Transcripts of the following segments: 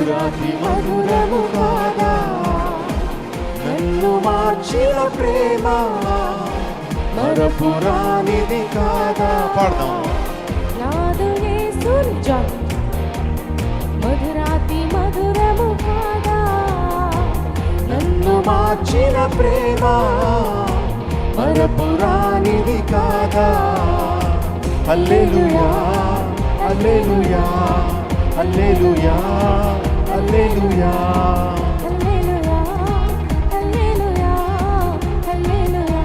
మధురాతి మధురము కాదా నన్ను మార్చిన ప్రేమ మరపురానిది కాదా. పాడదాం. నాదు యేసుని మధురాతి మధురము కాదా నన్ను మార్చిన ప్రేమ మరపురానిది కాదా. హల్లెలూయా హల్లెలూయా హల్లెలూయా హల్లెలూయా హల్లెలూయా హల్లెలూయా హల్లెలూయా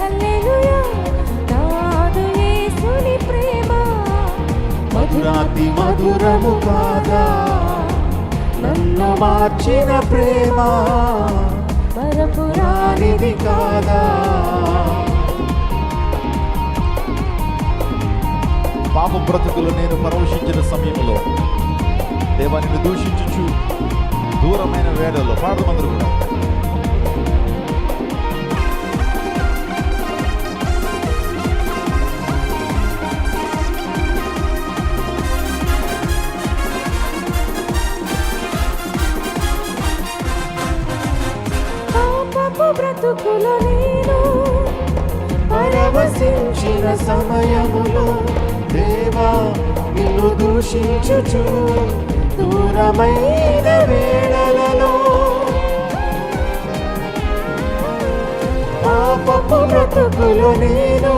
హల్లెలూయా. నాదు యేసుని ప్రేమ మధురాతి మధురము కాదా నన్ను మార్చిన ప్రేమ మరపురానిది కాదా. పాప బ్రతుకులు నేను పరవశించిన సమయంలో దేవాన్ని దూషించుచు దూరమైన వేళల్లో పాడమందరూ కూడా. పాపపు బ్రతుకులో నేను పరవశించిన సమయములో దేవా నిన్ను దూషించుచు దూరమైన వేళలలో పాపపు బ్రతుకులో నేను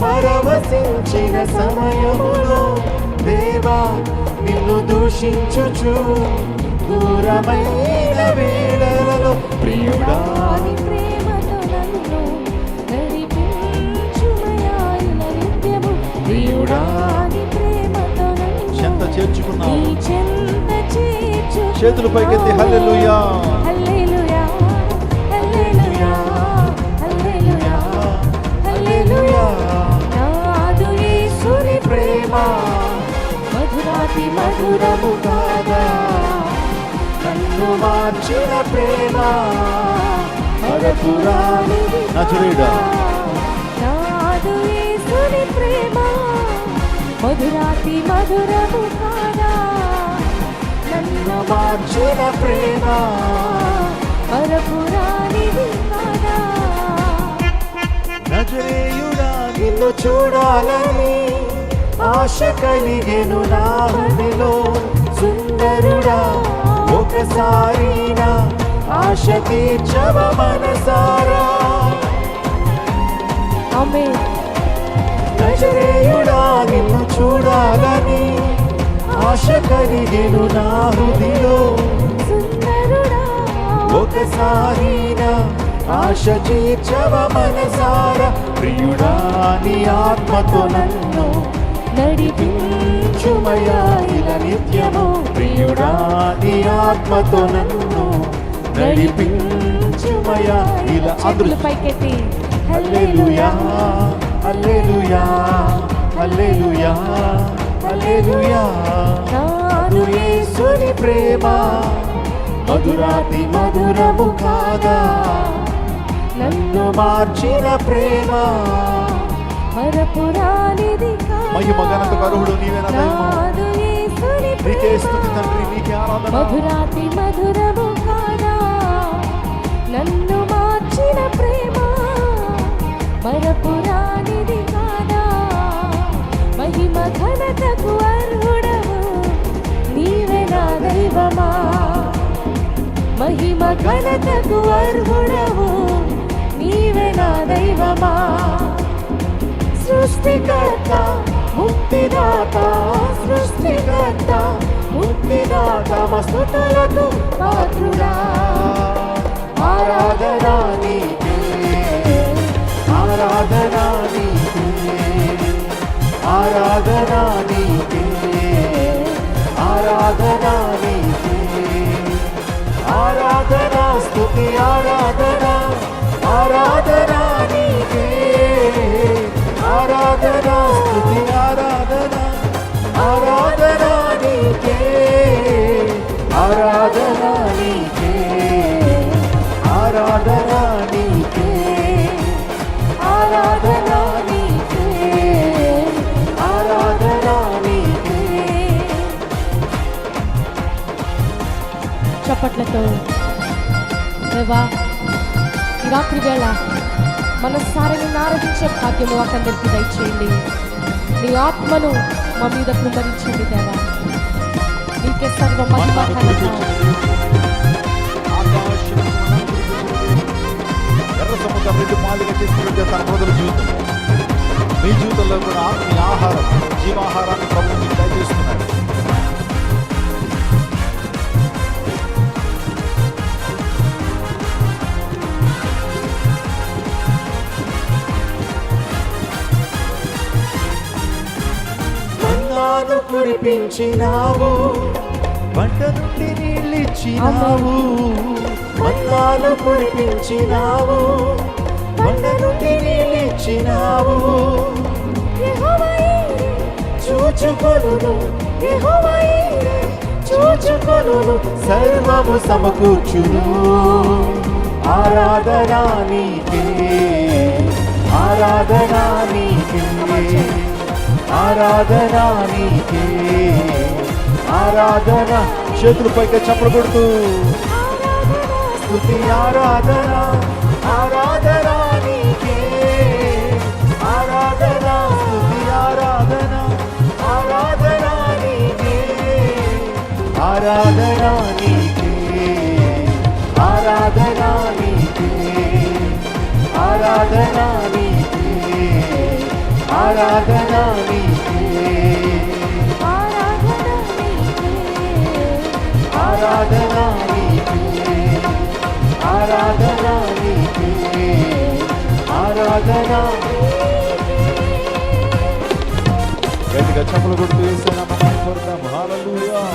పరవశించిన సమయములో దేవా నిన్ను దూషించుచు దూరమైన వేళలలో ప్రియుడా నీ ప్రేమతో నన్ను నడిపించుమయా ఇలా నిత్యము. ప్రియుడా నీ ప్రేమతో నన్ను చెంత చేర్చుకున్నావు. నీ చెంత చేర్చుకున్నావు. చేతులు పైకెత్తి హల్లెలూయా హల్లెలూయా హల్లెలూయా హల్లెలూయా హల్లెలూయా. నాదు యేసుని ప్రేమ మధురాతి మధురము కాదా నన్ను మార్చిన ప్రేమ మరపురానిది. నజరేయుడా నాదు యేసుని ప్రేమ మధురాతి మధురము కాదా నన్ను మార్చిన ప్రేమ మరపురానిది కాదా. నజరేయుడా నిన్ను చూడాలని ఆశ కలిగెను నా హృదయలో. సుందరుడా ఒకసారి నా ఆశ తీర్చవ మనసారా. ఆమేన్. నజరేయుడా నిన్ను చూడాలని ఆశ కలిగెను నా హృదయలో. సుందరుడా ఒకసారి నా ఆశ తీర్చవ మనసారా. ప్రియుడా నీ ఆత్మతో నన్ను నడిపించుమయా ఇలా నిత్యము. ప్రియుడా నీ ఆత్మతో నన్ను నడిపించుమయా ఇలా. చేతులు పైకెత్తి హల్లెలూయా హల్లెలూయా హల్లెలూయా హల్లెలూయా. నాదు యేసుని ప్రేమ మధురాతి మధురము కాదా నన్ను మార్చిన ప్రేమ మరపురానిది కాదా. మహిమ ఘనత అర్హుడు నీవేనా దైవమా. నాదు యేసుని నీకే ప్రేమ స్తుతి తండ్రి, నీకే ఆరాధన. మధురాతి మధురము కాదా నన్ను మార్చిన ప్రేమ మరపురానిది కాదా. మహిమ ఘనతకు అర్హుడవు నీవే నా దైవమా. మహిమ ఘనతకు అర్హుడవు నీవే నా దైవమా. సృష్టికర్త ముక్తిదాత సృష్టికర్త ముక్తిదాత స్తుతులకు పాత్రుడా. ఆరాధన నీకే ఆరాధన నీకే ఆరాధన నీకే ఆరాధన నీకే ఆరాధన స్తుతి ఆరాధన ఆరాధన నీకే ఆరాధన స్తుతి ఆరాధన ఆరాధన నీకే ఆరాధన నీకే ఆరాధన నీకే ఆరాధన నీకే ఆరాధన నీకే. చప్పట్లతో దేవా ఈ రాత్రి వేళ మనస్సారిని ఆరాధించే భాగ్యము మాకందరికీ దయచేయండి. నీ ఆత్మను మా మీద కుమ్మరించండి దేవా. నీకే సర్వ మహిమ ఘనత. ఎర్ర సముద్రం రెండు మాదిరిగా చేసినట్టు తన ప్రజల జీవితం, మీ జీవితంలో కూడా ఆత్మీయ ఆహారం, జీవాహారాన్ని ప్రభువు మీకు దయచేస్తున్నాడు. మన్నాను కురిపించినావు, పంట నుండి నీళ్ళిచ్చినావు. మన్నాను కురిపించినావు, పంట నుండి నీళ్ళిచ్చినావు. యెహోవా ఈరే చూచుకొనును, యెహోవా ఈరే చూచుకొనును, సర్వము సమకూర్చును. ఆరాధనా నీకే, ఆరాధనా నీకే, ఆరాధనా నీకే, ఆరాధన. చేతులు పైకి చప్పలు కొడుతూ స్తుతి ఆరాధన, ఆరాధన నీకే, ఆరాధన స్తుతి ఆరాధన, ఆరాధన నీకే, ఆరాధన నీకే, ఆరాధన నీకే, ఆరాధన నీకే, ఆరాధన నీకే, ఆరాధన నీకే, ఆరాధన నీకే, ఆరాధన. గట్టిగా చప్పలు కొడుతూ వేసాను. హల్లెలూయా.